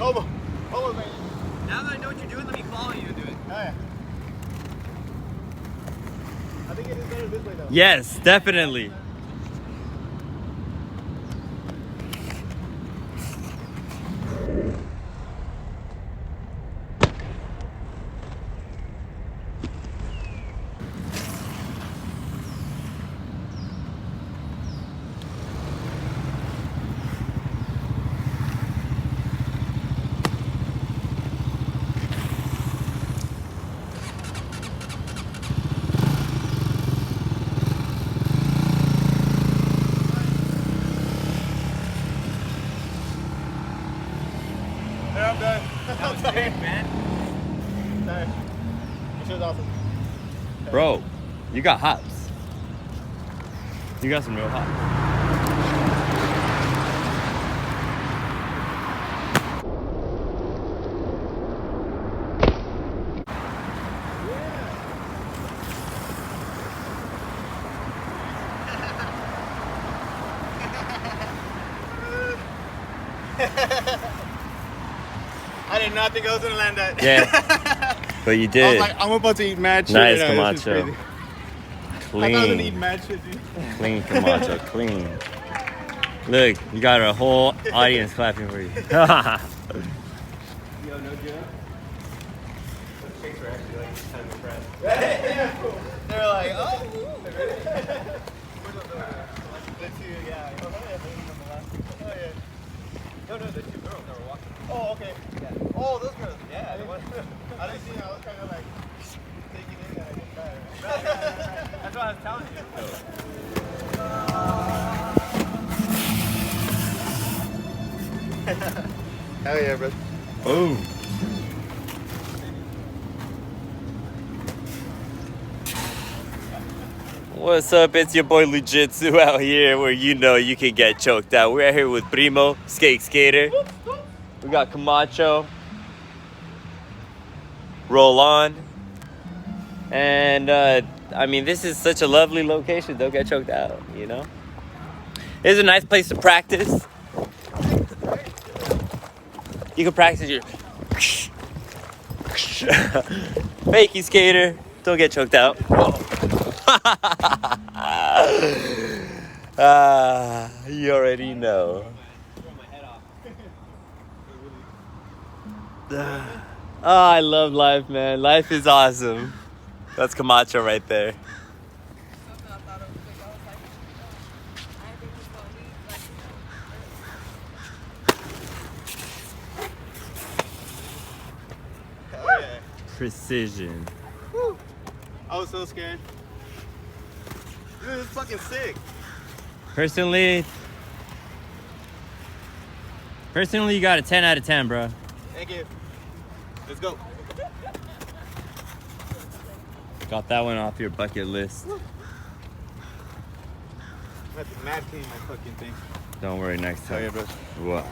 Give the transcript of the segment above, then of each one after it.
Almost, man. Now that I know what you're doing, let me follow you and do it. Oh, yeah. I think it is better this way, though. Yes, definitely. Yeah, I'm done. That was sick, man. Sorry. This was awesome. Bro, you got hops. You got some real hops. I did not think I was gonna land that. Yeah, but you I did. was like, I'm about to eat mad shit. Nice, right now. This is Camacho. crazy. I thought I was gonna eat Clean. mad shit, dude. Clean, Camacho, clean. Look, you got a whole audience clapping for you. Yo, no joke. Those chicks were actually like kind of impressed. Yeah, cool. They were like, oh. The two, yeah. Oh, yeah. No, the two girls that were walking. Oh, okay. Yeah. Oh, those girls. Yeah, the one. I didn't see. I was kind of like taking in that I didn't die. That's what I was telling you. Hell yeah, bro. Boom. What's up? It's your boy Lujitsu out here where you know you can get choked out. We're out here with Primo, Skate Skater. We got Camacho, Roll On. And I mean, this is such a lovely location. Don't get choked out, you know? It's a nice place to practice. You can practice your fakey skater. Don't get choked out. You already know. Oh, I love life, man. Life is awesome. That's Camacho right there. Hell yeah. Precision. Woo. I was so scared. Dude, this is fucking sick. Personally, you got a 10 out of 10, bro. Thank you. Let's go. Got that one off your bucket list. I'm at the mad clean my fucking thing. Don't worry, next Hell time. yeah, bro. What?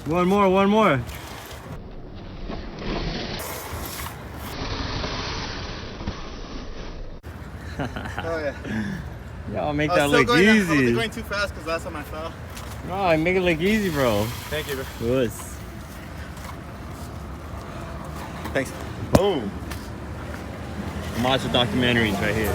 One more. Oh yeah. Y'all make I that was still look going, I easy. wasn't going too fast because last time I fell. Oh, make it look easy, bro. Thank you, bro. Wuss. Thanks. Boom. Monster documentaries right here.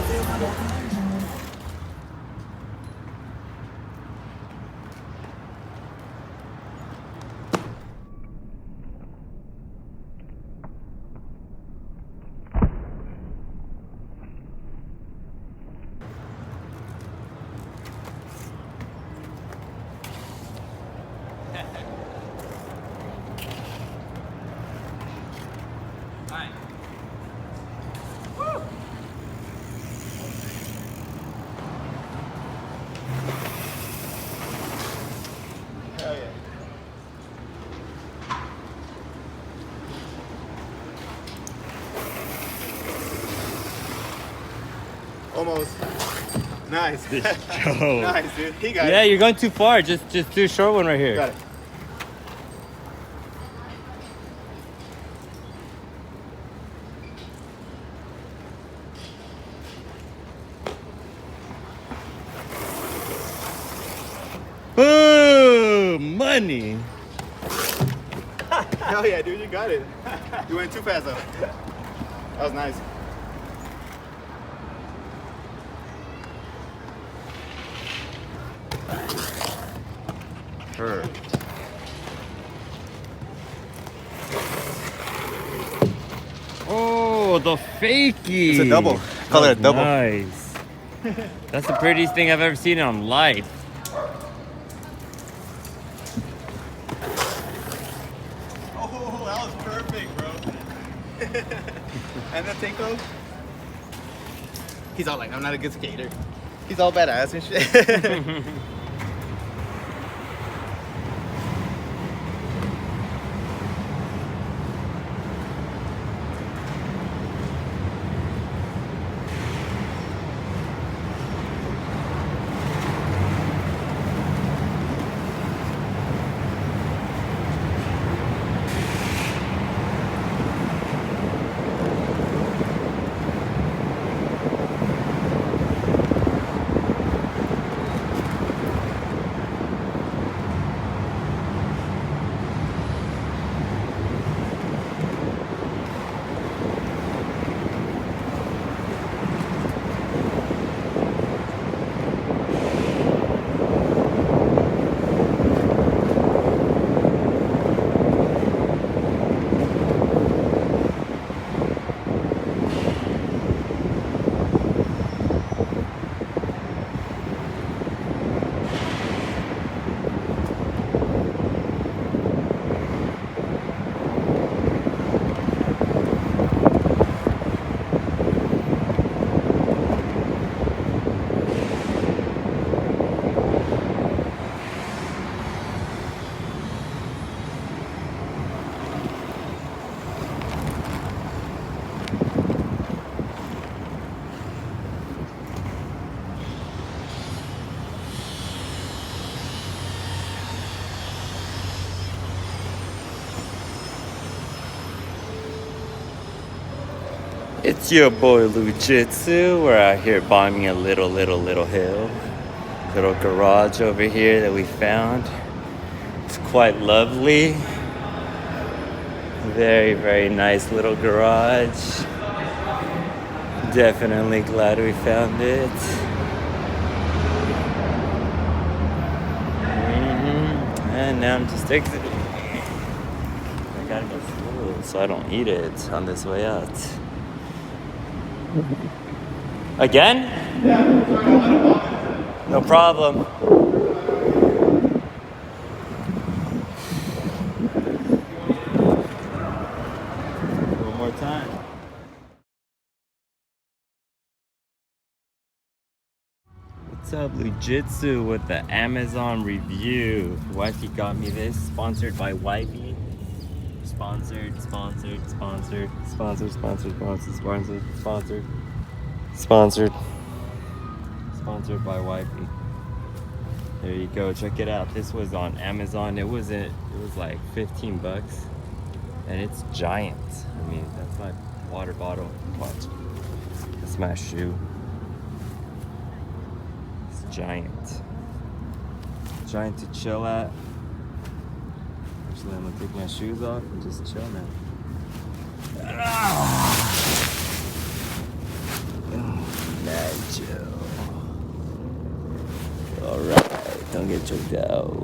Alright. Hell yeah. Almost. Nice. Yo. Nice, dude. He got Yeah, it. you're going too far. Just do a short one right here. Got it. Boom! Money. Hell yeah, dude. You got it. You went too fast, though. That was nice. Her. Oh, the fakie. It's a double. Call it a double. Nice. That's the prettiest thing I've ever seen on life. Oh, that was perfect, bro. And the Tinko, he's all like, I'm not a good skater. He's all badass and shit. It's your boy Lujitsu. We're out here bombing a little hill. Little garage over here that we found. It's quite lovely. Very, very nice little garage. Definitely glad we found it. And now I'm just exiting. I gotta go slow so I don't eat it on this way out. Again? Yeah. No problem. One more time. What's up, Lujitsu with the Amazon review. Wifey got me this, sponsored by Wifey. Sponsored by Wifey. There you go, check it out. This was on Amazon. It was like 15 bucks. And it's giant. I mean, that's my water bottle. Watch. That's my shoe. It's giant. Giant to chill at. Actually, I'm gonna take my shoes off and just chill now. Mad chill. Alright, don't get choked out.